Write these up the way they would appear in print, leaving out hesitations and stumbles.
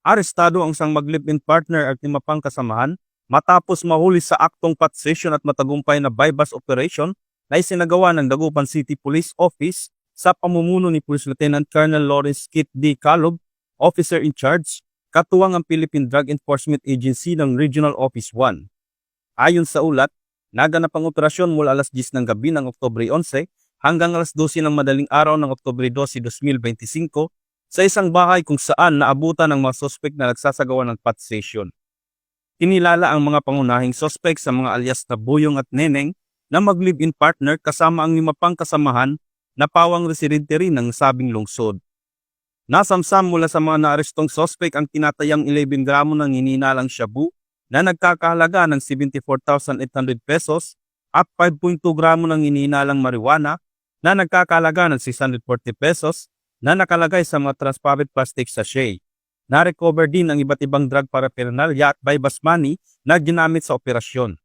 Arestado ang isang mag-live-in partner at 5 pang kasamahan matapos mahuli sa aktong possession at matagumpay na bypass operation na isinagawa ng Dagupan City Police Office sa pamumuno ni Police Lieutenant Colonel Lawrence Kit D. Calob, Officer in Charge, katuwang ang Philippine Drug Enforcement Agency ng Regional Office 1. Ayon sa ulat, naganap ang operasyon mula alas 10 ng gabi ng Oktubre 11 hanggang alas 12 ng madaling araw ng Oktubre 12, 2025 sa isang bahay kung saan naabutan ng mga sospek na nagsasagawa ng possession. Kinilala ang mga pangunahing sospek sa mga alias na Buyong at Neneng na mag-live-in partner kasama ang 5 pang kasamahan na pawang residente rin ng sabing lungsod. Nasamsam mula sa mga naarestong sospek ang tinatayang 11 gramo ng hininalang shabu na nagkakahalaga ng 74,800 pesos at 5.2 gramo ng hininalang marijuana na nagkakahalaga ng 640 pesos na nakalagay sa mga transparent plastic sachet. Na-recover din ang iba't ibang drug paraphernalia at bypass money na ginamit sa operasyon.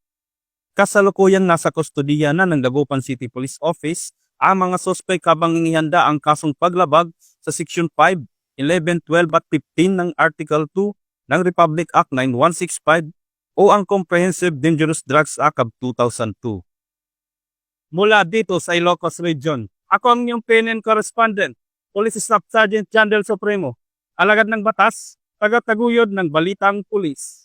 Kasalukuyang nasa kustodiya na ng Dagupan City Police Office ang mga sospek habang inihanda ang kasong paglabag sa Section 5, 11, 12 at 15 ng Article 2 ng Republic Act 9165 o ang Comprehensive Dangerous Drugs Act of 2002. Mula dito sa Ilocos Region, ako ang inyong PNN correspondent, Police Staff Sergeant Jandel Supremo, alagad ng batas, taga-taguyod ng Balitang Pulis.